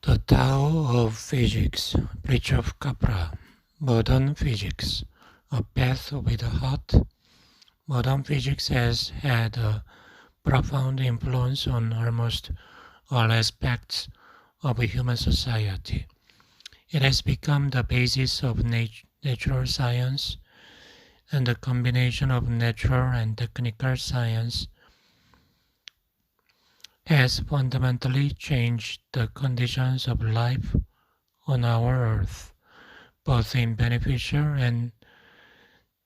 The Tao of Physics, Fritjof Capra, Modern Physics, A Path with a Heart. Modern physics has had a profound influence on almost all aspects of human society. It has become the basis of natural science, and the combination of natural and technical science has fundamentally changed the conditions of life on our Earth, both in beneficial and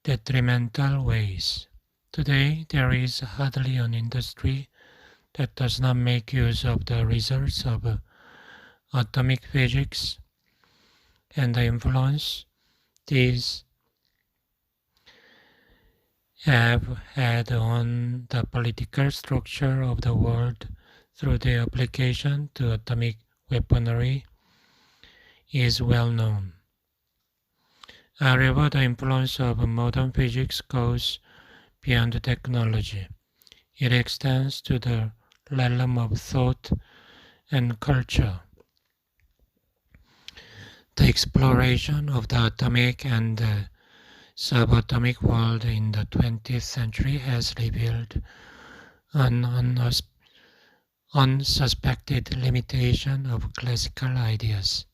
detrimental ways. Today, there is hardly an industry that does not make use of the results of atomic physics and the influence these have had on the political structure of the world through their application to atomic weaponry is well known. However, the influence of modern physics goes beyond technology. It extends to the realm of thought and culture. The exploration of the atomic and the subatomic world in the 20th century has revealed an unsuspected limitation of classical ideas.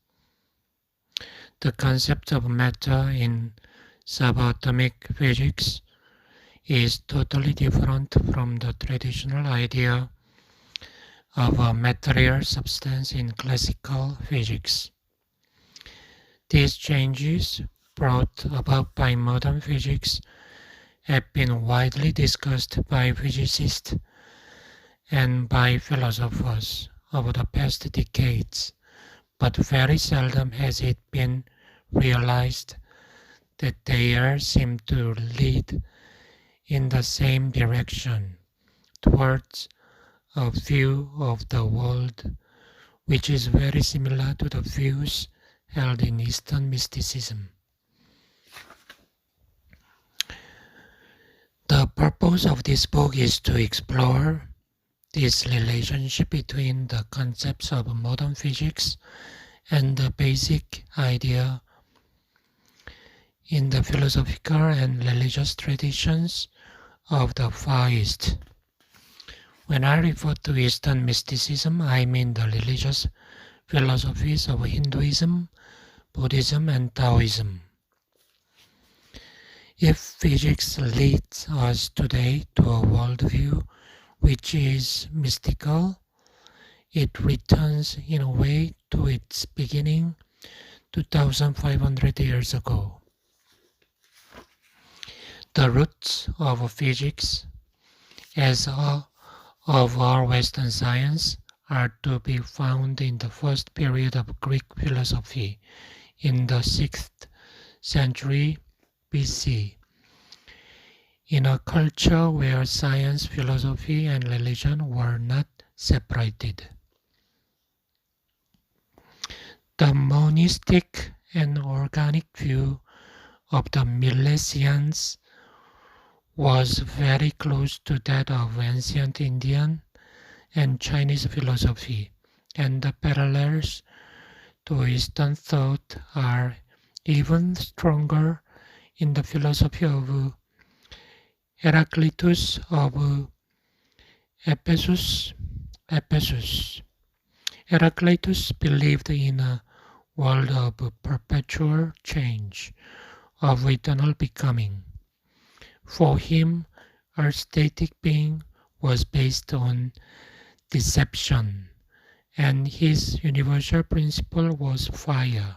The concept of matter in subatomic physics is totally different from the traditional idea of a material substance in classical physics. These changes brought about by modern physics have been widely discussed by physicists and by philosophers over the past decades, but very seldom has it been realized that they all seem to lead in the same direction, towards a view of the world which is very similar to the views held in Eastern mysticism. The purpose of this book is to explore this relationship between the concepts of modern physics and the basic idea in the philosophical and religious traditions of the Far East. When I refer to Eastern mysticism, I mean the religious philosophies of Hinduism, Buddhism, and Taoism. If physics leads us today to a worldview which is mystical, it returns in a way to its beginning 2,500 years ago. The roots of physics, as of our Western science, are to be found in the first period of Greek philosophy in the 6th century BC. In a culture where science, philosophy, and religion were not separated. The monistic and organic view of the Milesians was very close to that of ancient Indian and Chinese philosophy, and the parallels to Eastern thought are even stronger in the philosophy of Heraclitus of Ephesus. Heraclitus believed in a world of perpetual change, of eternal becoming. For him, our static being was based on deception, and his universal principle was fire,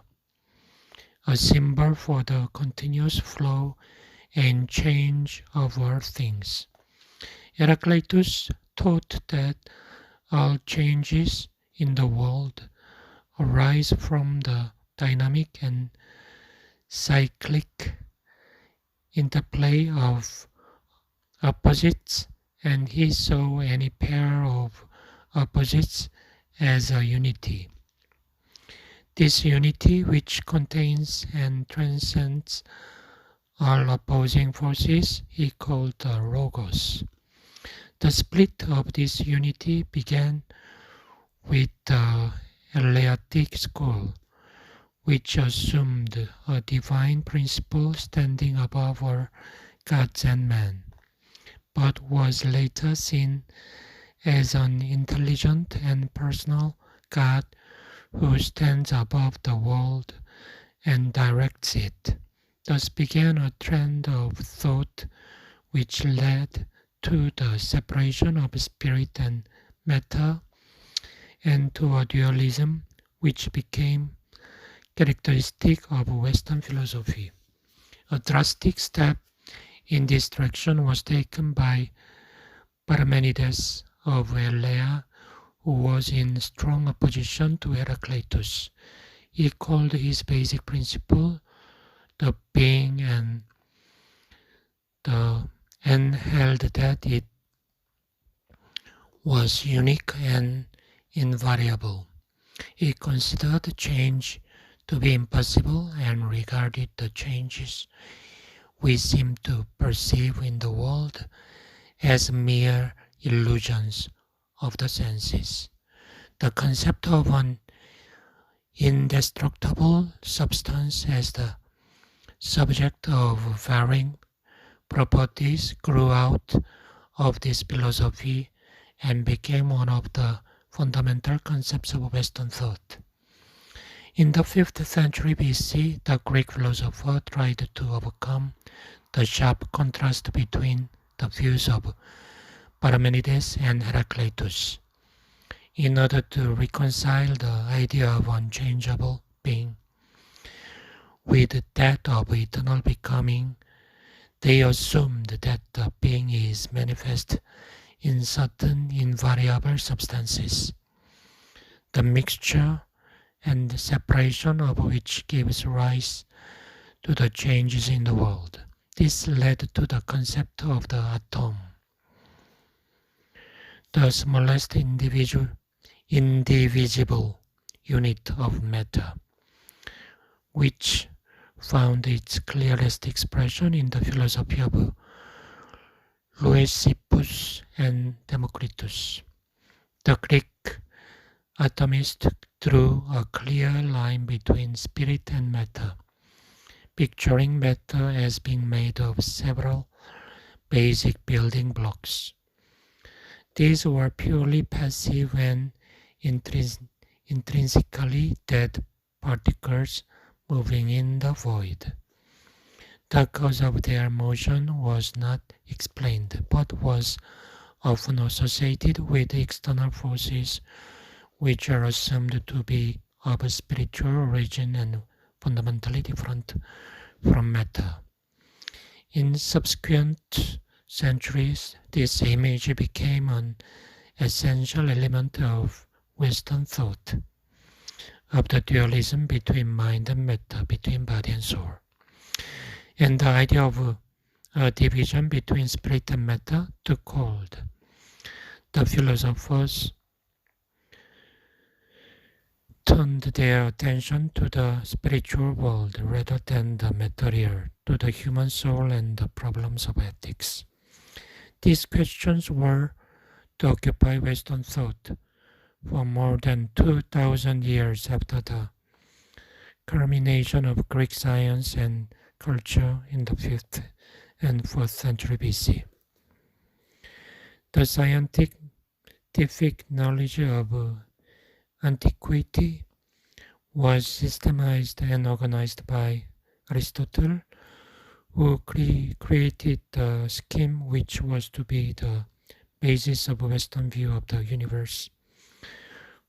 a symbol for the continuous flow and change of all things. Heraclitus taught that all changes in the world arise from the dynamic and cyclic interplay of opposites, and he saw any pair of opposites as a unity. This unity, which contains and transcends all opposing forces, he called the Logos. The split of this unity began with the Eleatic school, which assumed a divine principle standing above all gods and men, but was later seen as an intelligent and personal God who stands above the world and directs it. Thus began a trend of thought which led to the separation of spirit and matter and to a dualism which became characteristic of Western philosophy. A drastic step in this direction was taken by Parmenides of Elea, who was in strong opposition to Heraclitus. He called his basic principle the being and held that it was unique and invariable. He considered change to be impossible and regarded the changes we seem to perceive in the world as mere illusions of the senses. The concept of an indestructible substance as the subject of varying properties grew out of this philosophy and became one of the fundamental concepts of Western thought. In the 5th century BC, the Greek philosopher tried to overcome the sharp contrast between the views of Parmenides and Heraclitus. In order to reconcile the idea of unchangeable being with that of eternal becoming, they assumed that the being is manifest in certain invariable substances, the mixture and separation of which gives rise to the changes in the world. This led to the concept of the atom, the smallest indivisible unit of matter, which found its clearest expression in the philosophy of Leucippus and Democritus. The Greek atomist drew a clear line between spirit and matter, picturing matter as being made of several basic building blocks. These were purely passive and intrinsically dead particles moving in the void. The cause of their motion was not explained, but was often associated with external forces which are assumed to be of a spiritual origin and fundamentally different from matter. In subsequent centuries, this image became an essential element of Western thought, of the dualism between mind and matter, between body and soul. And the idea of a division between spirit and matter took hold. The philosophers turned their attention to the spiritual world rather than the material, to the human soul and the problems of ethics. These questions were to occupy Western thought for more than 2,000 years after the culmination of Greek science and culture in the 5th and 4th century BC. The scientific knowledge of antiquity was systematized and organized by Aristotle, who created the scheme which was to be the basis of a Western view of the universe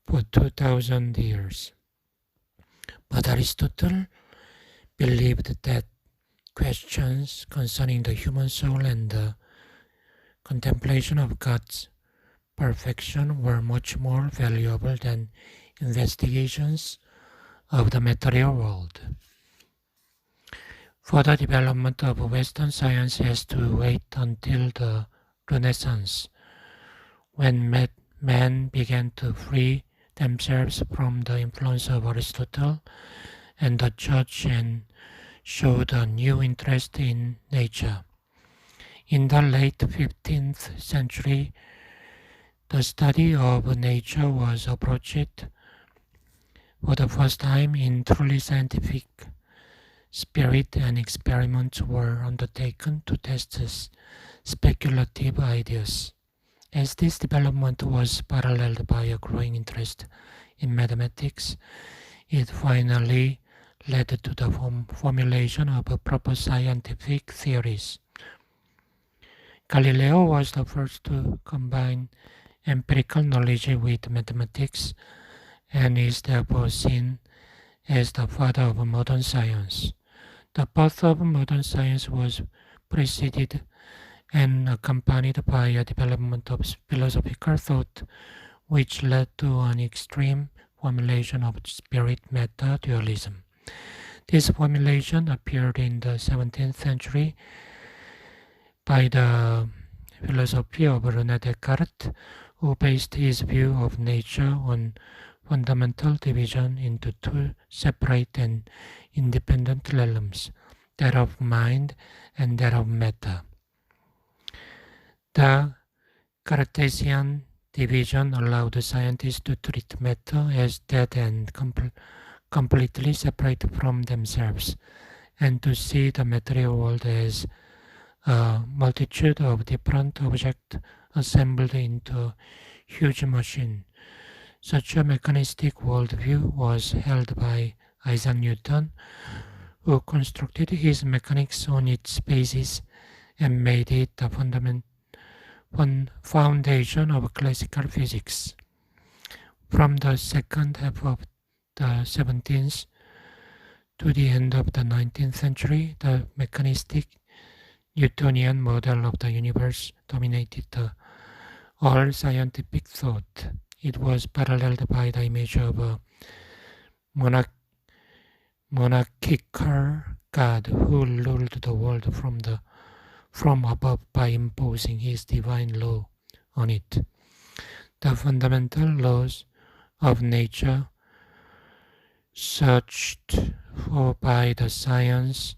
for 2,000 years. But Aristotle believed that questions concerning the human soul and the contemplation of God's perfection were much more valuable than investigations of the material world. Further development of Western science has to wait until the Renaissance, when men began to free themselves from the influence of Aristotle and the Church and showed a new interest in nature. In the late 15th century, the study of nature was approached For the first time in truly scientific spirit, and experiments were undertaken to test speculative ideas. As this development was paralleled by a growing interest in mathematics, it finally led to the formulation of proper scientific theories. Galileo was the first to combine empirical knowledge with mathematics and is therefore seen as the father of modern science. The birth of modern science was preceded and accompanied by a development of philosophical thought, which led to an extreme formulation of spirit-matter dualism. This formulation appeared in the 17th century by the philosophy of René Descartes, who based his view of nature on fundamental division into two separate and independent realms, that of mind and that of matter. The Cartesian division allowed scientists to treat matter as dead and completely separate from themselves, and to see the material world as a multitude of different objects assembled into a huge machine. Such a mechanistic worldview was held by Isaac Newton, who constructed his mechanics on its basis and made it the foundation of classical physics. From the second half of the 17th to the end of the 19th century, the mechanistic Newtonian model of the universe dominated all scientific thought. It was paralleled by the image of a monarchical God who ruled the world from above by imposing his divine law on it. The fundamental laws of nature, searched for by the scientists,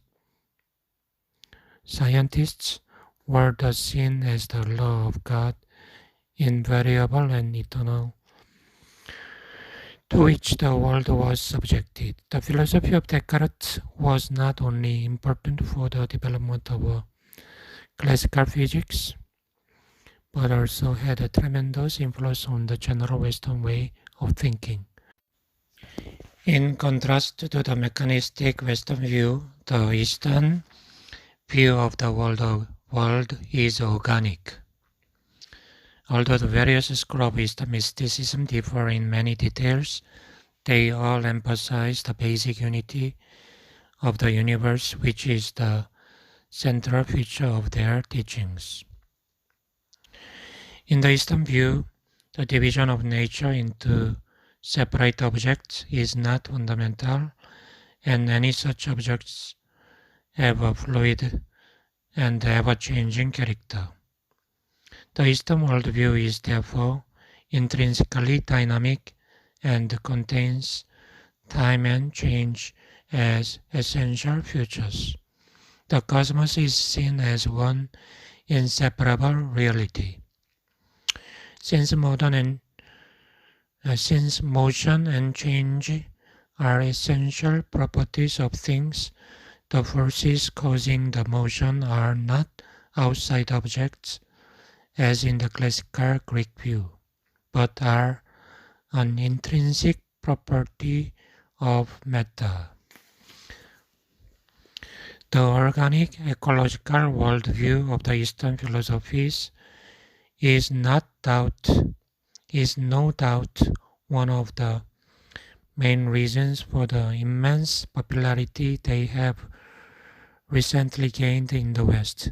were thus seen as the law of God, invariable and eternal, to which the world was subjected. The philosophy of Descartes was not only important for the development of classical physics, but also had a tremendous influence on the general Western way of thinking. In contrast to the mechanistic Western view, the Eastern view of the world is organic. Although the various schools of Eastern mysticism differ in many details, they all emphasize the basic unity of the universe, which is the central feature of their teachings. In the Eastern view, the division of nature into separate objects is not fundamental, and any such objects have a fluid and ever-changing character. The Eastern worldview is therefore intrinsically dynamic and contains time and change as essential features. The cosmos is seen as one inseparable reality. Since motion and change are essential properties of things, the forces causing the motion are not outside objects, as in the classical Greek view, but are an intrinsic property of matter. The organic ecological worldview of the Eastern philosophies is no doubt one of the main reasons for the immense popularity they have recently gained in the West.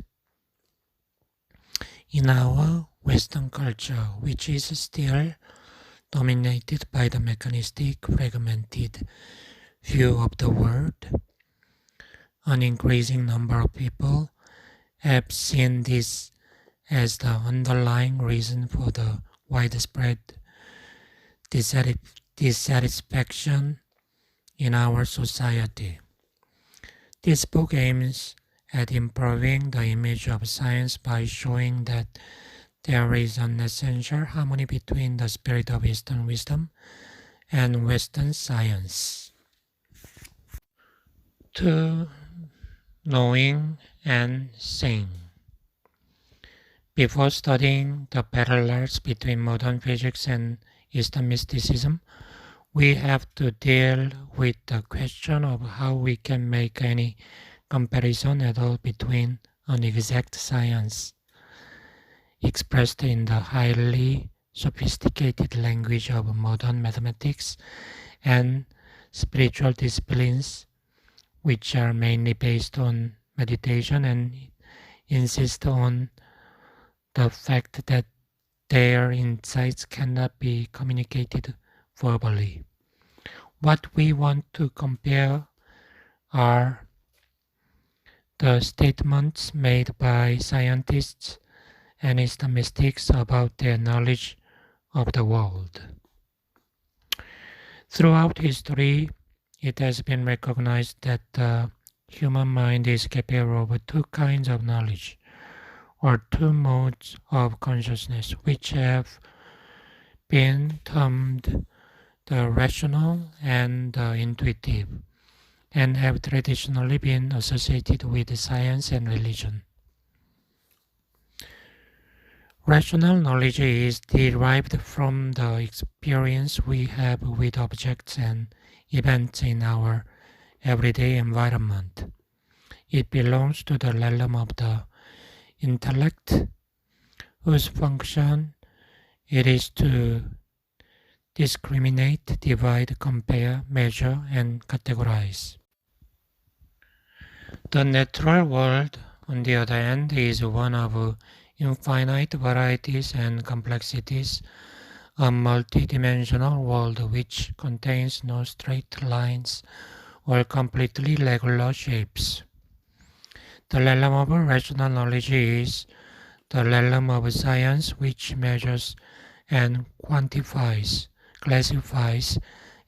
In our Western culture, which is still dominated by the mechanistic, fragmented view of the world, an increasing number of people have seen this as the underlying reason for the widespread dissatisfaction in our society. This book aims at improving the image of science by showing that there is an essential harmony between the spirit of Eastern wisdom and Western science. 2. Knowing and seeing. Before studying the parallels between modern physics and Eastern mysticism, we have to deal with the question of how we can make any comparison at all between an exact science expressed in the highly sophisticated language of modern mathematics and spiritual disciplines, which are mainly based on meditation and insist on the fact that their insights cannot be communicated verbally. What we want to compare are the statements made by scientists and Eastern mystics about their knowledge of the world. Throughout history, it has been recognized that the human mind is capable of two kinds of knowledge, or two modes of consciousness, which have been termed the rational and the intuitive, and have traditionally been associated with science and religion. Rational knowledge is derived from the experience we have with objects and events in our everyday environment. It belongs to the realm of the intellect, whose function it is to discriminate, divide, compare, measure, and categorize. The natural world, on the other hand, is one of infinite varieties and complexities, a multidimensional world which contains no straight lines or completely regular shapes. The realm of rational knowledge is the realm of science which measures and quantifies, classifies,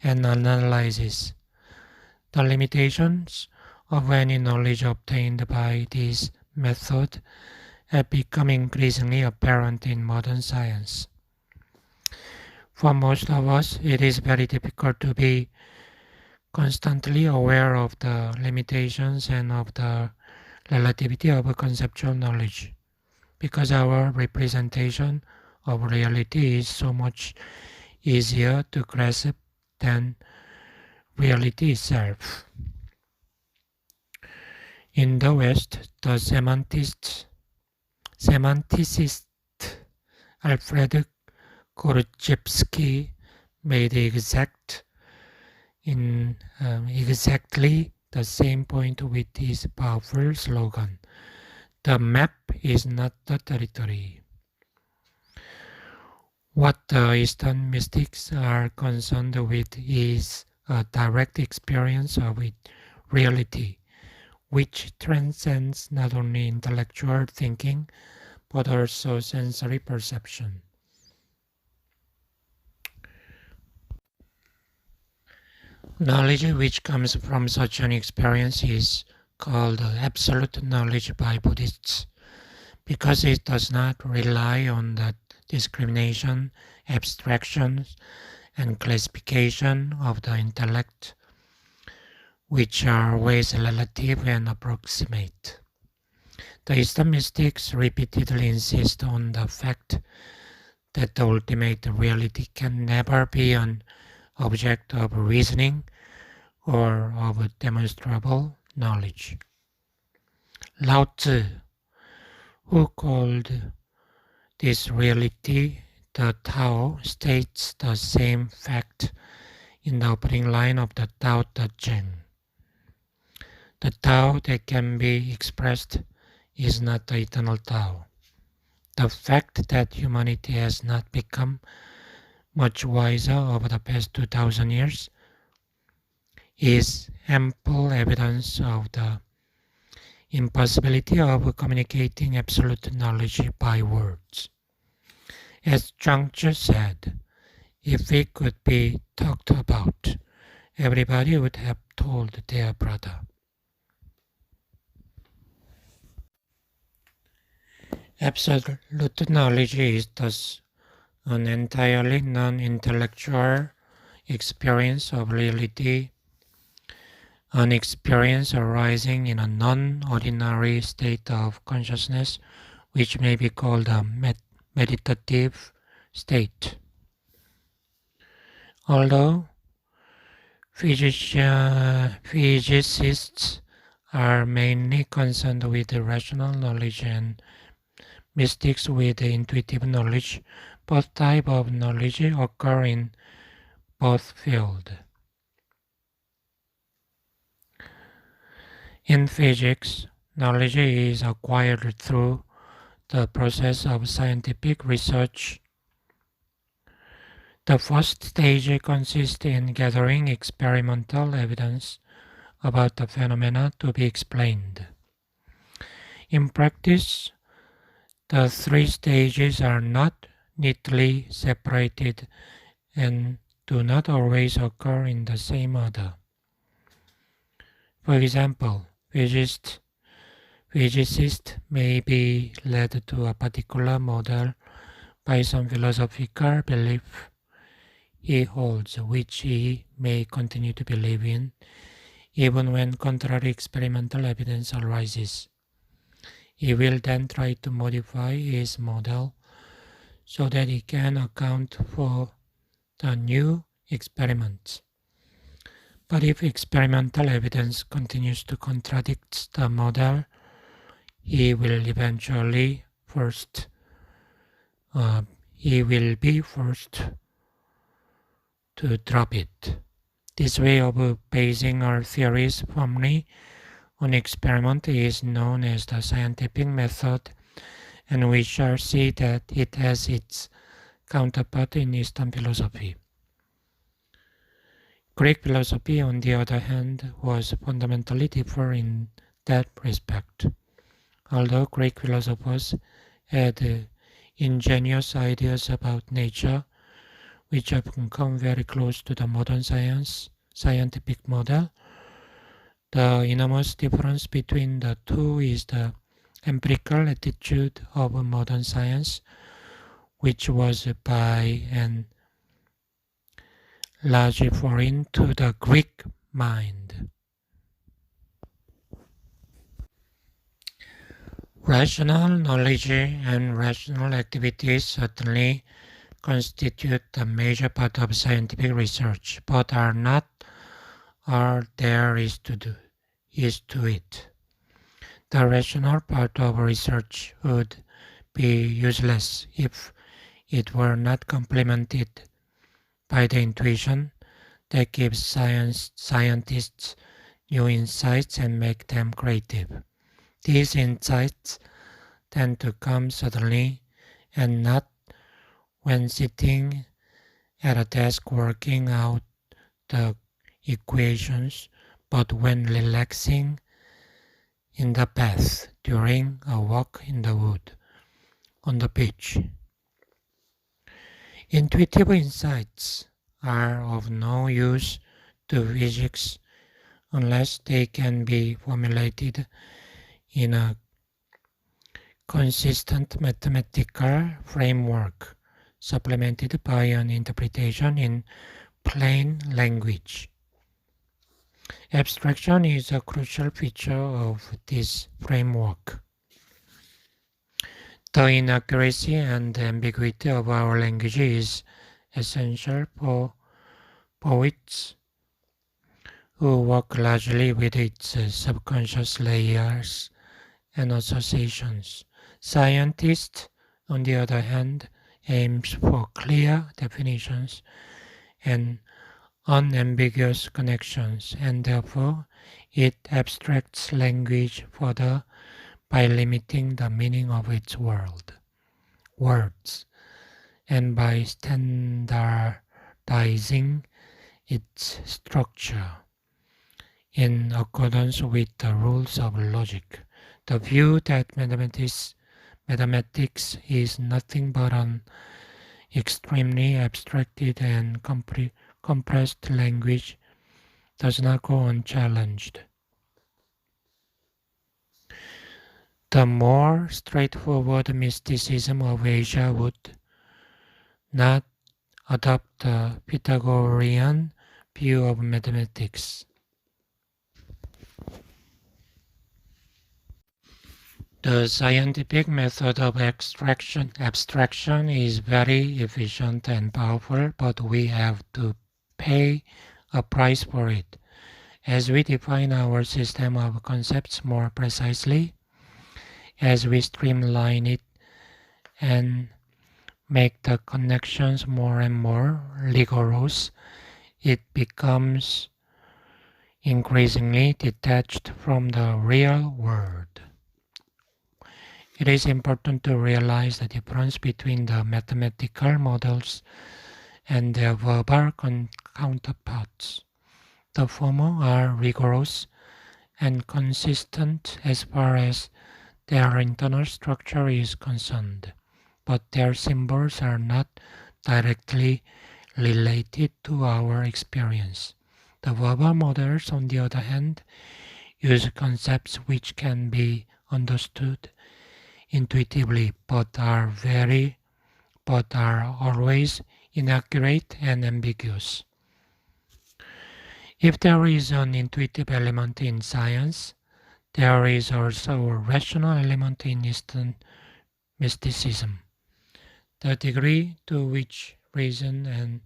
and analyzes. The limitations of any knowledge obtained by this method have become increasingly apparent in modern science. For most of us, it is very difficult to be constantly aware of the limitations and of the relativity of conceptual knowledge, because our representation of reality is so much easier to grasp than reality itself. In the West, the semanticist Alfred Gorzybski made exactly the same point with his powerful slogan, "The map is not the territory." What the Eastern mystics are concerned with is a direct experience of reality, which transcends not only intellectual thinking but also sensory perception. Knowledge which comes from such an experience is called absolute knowledge by Buddhists, because it does not rely on the discrimination, abstraction, and classification of the intellect, which are always relative and approximate. The Eastern mystics repeatedly insist on the fact that the ultimate reality can never be an object of reasoning or of demonstrable knowledge. Lao Tzu, who called this reality the Tao, states the same fact in the opening line of the Tao Te Ching. The Tao that can be expressed is not the eternal Tao. The fact that humanity has not become much wiser over the past 2,000 years is ample evidence of the impossibility of communicating absolute knowledge by words. As Zhuang Zhi said, if it could be talked about, everybody would have told their brother. Absolute knowledge is thus an entirely non-intellectual experience of reality, an experience arising in a non-ordinary state of consciousness, which may be called a meditative state. Although physicists are mainly concerned with rational knowledge and mystics with intuitive knowledge, both types of knowledge occur in both fields. In physics, knowledge is acquired through the process of scientific research. The first stage consists in gathering experimental evidence about the phenomena to be explained. In practice, the three stages are not neatly separated and do not always occur in the same order. For example, physicists may be led to a particular model by some philosophical belief he holds, which he may continue to believe in, even when contrary experimental evidence arises. He will then try to modify his model so that he can account for the new experiments. But if experimental evidence continues to contradict the model, he will be forced to drop it. This way of basing our theories firmly on experiment is known as the scientific method, and we shall see that it has its counterpart in Eastern philosophy. Greek philosophy, on the other hand, was fundamentally different in that respect. Although Greek philosophers had ingenious ideas about nature, which have come very close to the modern scientific model, the enormous difference between the two is the empirical attitude of modern science, which was by and large foreign to the Greek mind. Rational knowledge and rational activities certainly constitute a major part of scientific research, but are not all there is to it. The rational part of research would be useless if it were not complemented by the intuition that gives scientists new insights and make them creative. These insights tend to come suddenly and not when sitting at a desk working out the equations, but when relaxing in the bath during a walk in the wood, on the beach. Intuitive insights are of no use to physics unless they can be formulated in a consistent mathematical framework, supplemented by an interpretation in plain language. Abstraction is a crucial feature of this framework. The inaccuracy and ambiguity of our language is essential for poets who work largely with its subconscious layers and associations. Scientists, on the other hand, aims for clear definitions and unambiguous connections, and therefore it abstracts language further by limiting the meaning of its words, and by standardizing its structure in accordance with the rules of logic. The view that mathematics is nothing but an extremely abstracted and compressed language does not go unchallenged. The more straightforward mysticism of Asia would not adopt the Pythagorean view of mathematics. The scientific method of abstraction is very efficient and powerful, but we have to pay a price for it. As we define our system of concepts more precisely, as we streamline it and make the connections more and more rigorous, it becomes increasingly detached from the real world. It is important to realize the difference between the mathematical models and their verbal counterparts. The former are rigorous and consistent as far as their internal structure is concerned, but their symbols are not directly related to our experience. The verbal models, on the other hand, use concepts which can be understood intuitively but are always inaccurate and ambiguous. If there is an intuitive element in science, there is also a rational element in Eastern mysticism. The degree to which reason and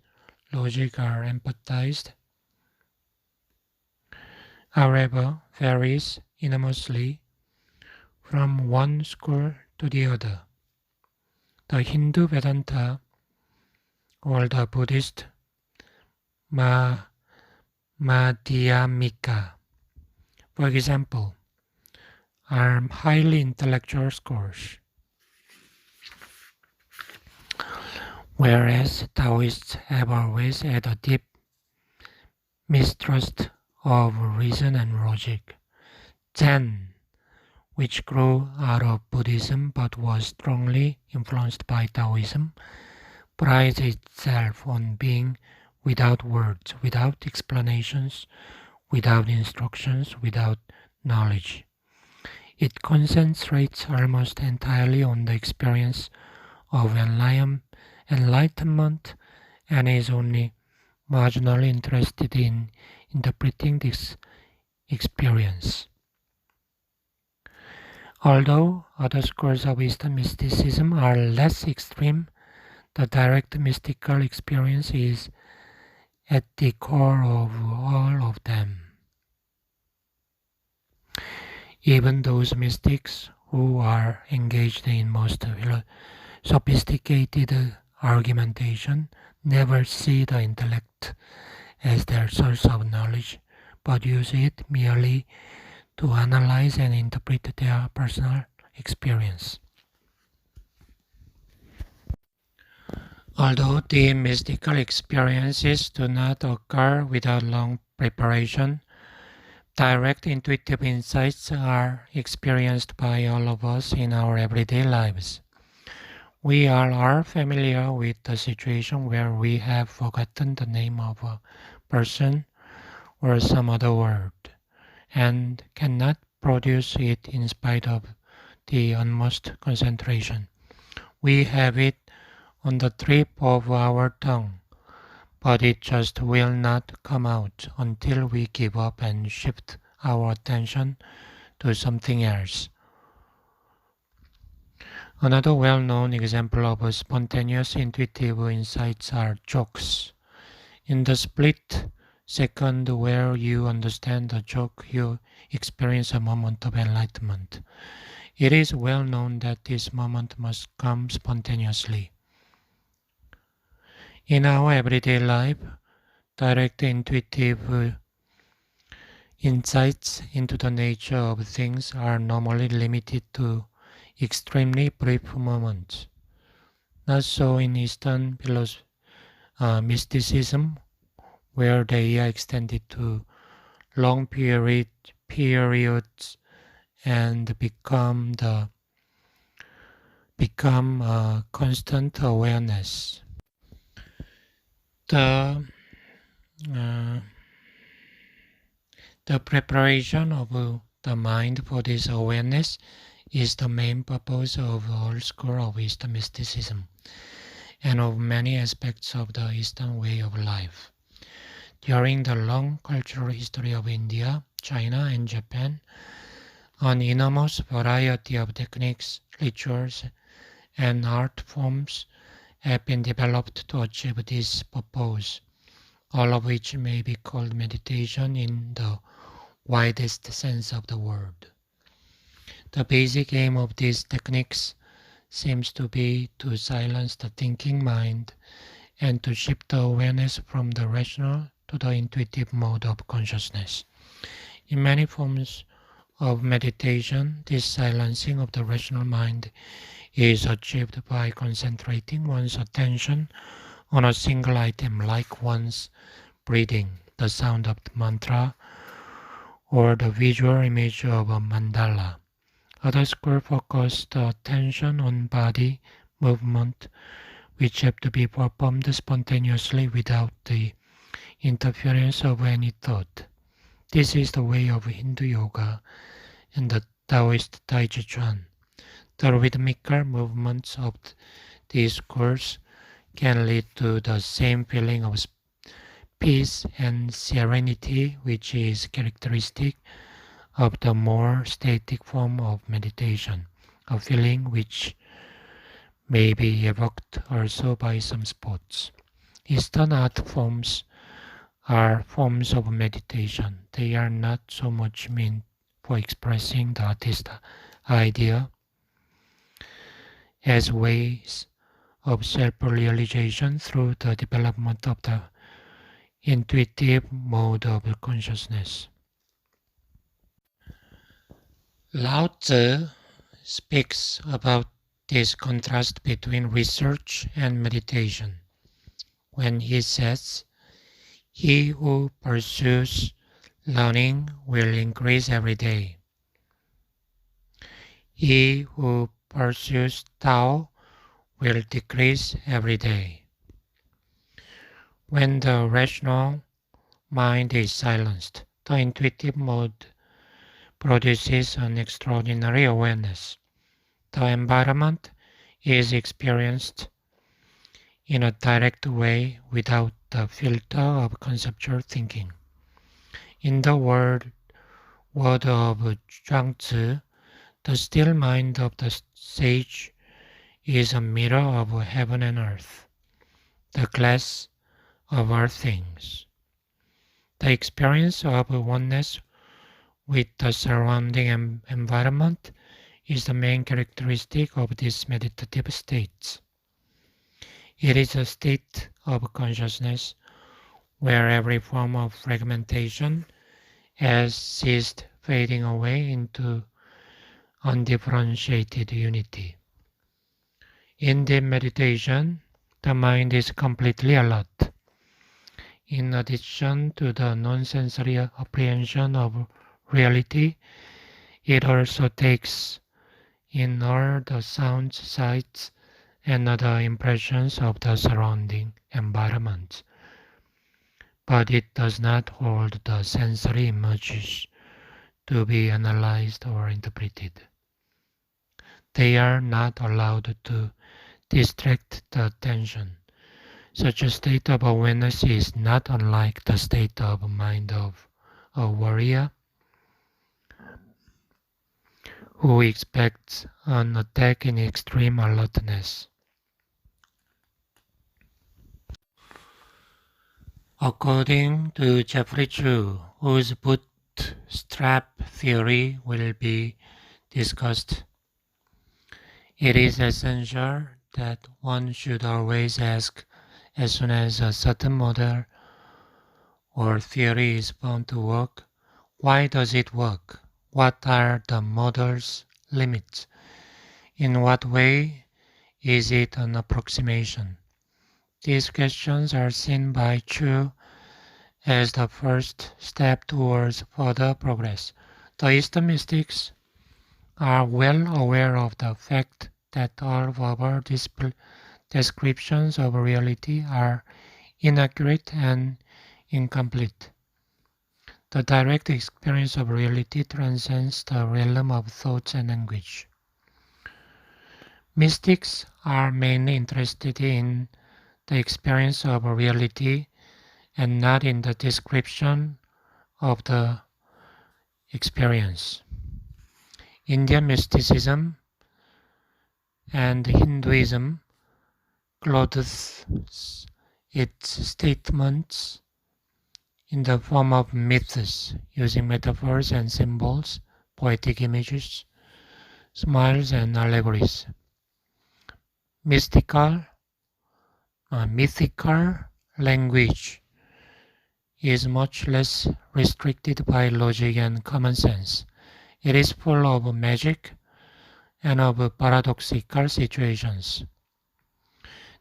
logic are empathized, however, varies enormously from one school to the other. The Hindu Vedanta or the Buddhist Madhyamika, for example, are highly intellectual schools, whereas Taoists have always had a deep mistrust of reason and logic. Zen, which grew out of Buddhism but was strongly influenced by Taoism, prides itself on being without words, without explanations, without instructions, without knowledge. It concentrates almost entirely on the experience of enlightenment and is only marginally interested in interpreting this experience. Although other schools of Eastern mysticism are less extreme, the direct mystical experience is at the core of all of them. Even those mystics who are engaged in most sophisticated argumentation never see the intellect as their source of knowledge, but use it merely to analyze and interpret their personal experience. Although the mystical experiences do not occur without long preparation, direct intuitive insights are experienced by all of us in our everyday lives. We all are familiar with the situation where we have forgotten the name of a person or some other word and cannot produce it in spite of the utmost concentration. We have it on the tip of our tongue, but it just will not come out until we give up and shift our attention to something else. Another well-known example of spontaneous intuitive insights are jokes. In the split second where you understand the joke, you experience a moment of enlightenment. It is well known that this moment must come spontaneously. In our everyday life, direct intuitive insights into the nature of things are normally limited to extremely brief moments. Not so in Eastern mysticism, where they are extended to long periods and become constant awareness. The preparation of the mind for this awareness is the main purpose of all school of Eastern mysticism. and of many aspects of the Eastern way of life. During the long cultural history of India, China, and Japan, an enormous variety of techniques, rituals, and art forms have been developed to achieve this purpose, all of which may be called meditation in the widest sense of the word. The basic aim of these techniques seems to be to silence the thinking mind and to shift the awareness from the rational to the intuitive mode of consciousness. In many forms of meditation, this silencing of the rational mind is achieved by concentrating one's attention on a single item like one's breathing, the sound of the mantra, or the visual image of a mandala. Other schools focus the attention on body movement, which have to be performed spontaneously without the interference of any thought. This is the way of Hindu yoga and the Taoist Tai Chi Chuan. The rhythmical movements of these schools can lead to the same feeling of peace and serenity which is characteristic of the more static form of meditation, a feeling which may be evoked also by some sports. Eastern art forms are forms of meditation. They are not so much meant for expressing the artist's idea as ways of self-realization through the development of the intuitive mode of consciousness. Lao Tzu speaks about this contrast between research and meditation when he says, "He who pursues learning will increase every day. He who pursues Tao will decrease every day." When the rational mind is silenced, the intuitive mode produces an extraordinary awareness. The environment is experienced in a direct way without the filter of conceptual thinking. In the word of Zhuangzi, the still mind of the sage is a mirror of heaven and earth, the glass of all things. The experience of oneness with the surrounding environment is the main characteristic of these meditative states. It is a state of consciousness where every form of fragmentation has ceased fading away into undifferentiated unity. In deep meditation, the mind is completely alert. In addition to the non-sensory apprehension of reality, it also takes in all the sounds, sights, and other impressions of the surrounding environment. But it does not hold the sensory images to be analyzed or interpreted. They are not allowed to distract the attention. Such a state of awareness is not unlike the state of mind of a warrior who expects an attack in extreme alertness. According to Jeffrey Chu, whose bootstrap theory will be discussed, it is essential that one should always ask as soon as a certain model or theory is found to work, why does it work? What are the model's limits? In what way is it an approximation? These questions are seen by Chu as the first step towards further progress. The Eastern mystics are well aware of the fact that all of our descriptions of reality are inaccurate and incomplete. The direct experience of reality transcends the realm of thoughts and language. Mystics are mainly interested in the experience of reality and not in the description of the experience. Indian mysticism and Hinduism clothes its statements in the form of myths, using metaphors and symbols, poetic images, smiles, and allegories. Mythical language is much less restricted by logic and common sense. It is full of magic and of paradoxical situations.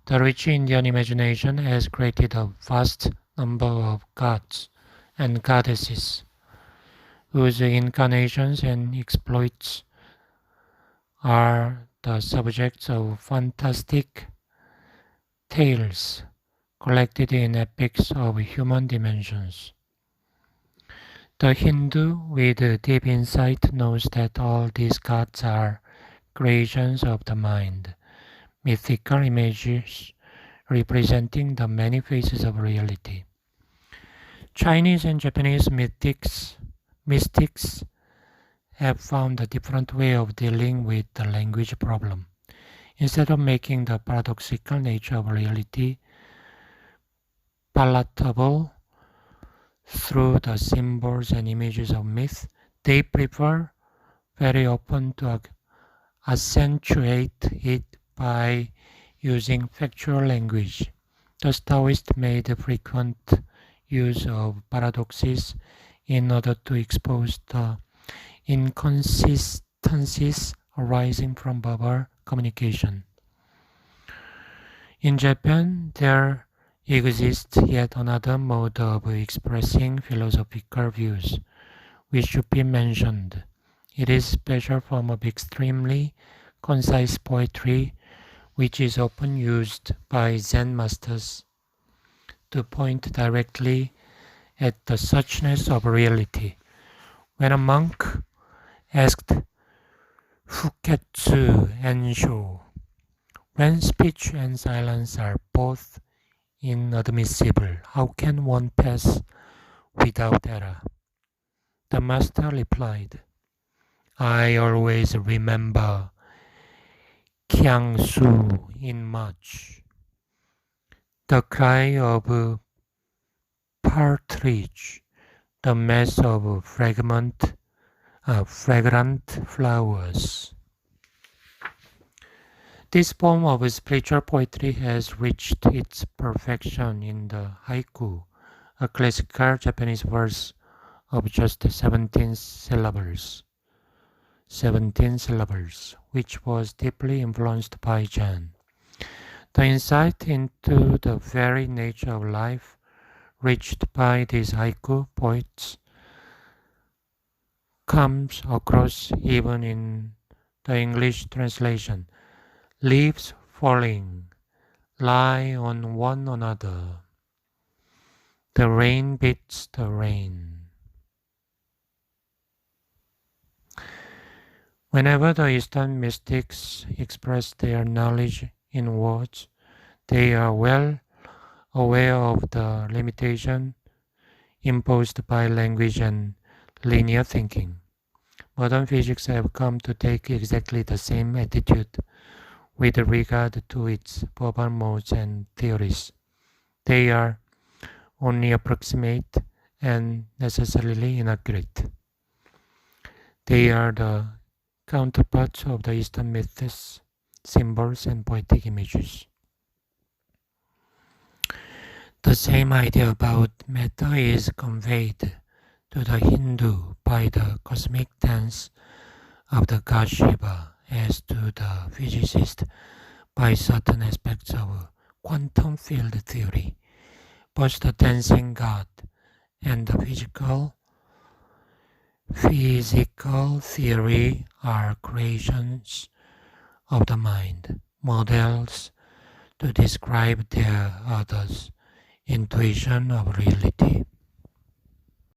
The rich Indian imagination has created a vast number of gods and goddesses, whose incarnations and exploits are the subjects of fantastic tales collected in epics of human dimensions. The Hindu with deep insight knows that all these gods are creations of the mind, mythical images representing the many faces of reality. Chinese and Japanese mystics have found a different way of dealing with the language problem. Instead of making the paradoxical nature of reality palatable through the symbols and images of myth, they prefer very often to accentuate it by using factual language. Thus, Taoists made frequent use of paradoxes in order to expose the inconsistencies arising from verbal communication. In Japan, there exists yet another mode of expressing philosophical views, which should be mentioned. It is a special form of extremely concise poetry, which is often used by Zen masters to point directly at the suchness of reality. When a monk asked Fuketsu Ensho, when speech and silence are both inadmissible, how can one pass without error? The master replied, I always remember Kiangsu in March. The cry of partridge, the mass of fragrant flowers. This form of spiritual poetry has reached its perfection in the haiku, a classical Japanese verse of just 17 syllables, which was deeply influenced by Zen. The insight into the very nature of life reached by these haiku poets comes across even in the English translation. Leaves falling lie on one another. The rain beats the rain. Whenever the Eastern mystics express their knowledge in words, they are well aware of the limitation imposed by language and linear thinking. Modern physics have come to take exactly the same attitude with regard to its verbal modes and theories. They are only approximate and necessarily inaccurate. They are the counterparts of the Eastern myths, symbols, and poetic images. The same idea about matter is conveyed to the Hindu by the cosmic dance of the god Shiva, as to the physicist by certain aspects of quantum field theory. Both the dancing god and the physical theory are creations of the mind, models to describe their others' intuition of reality.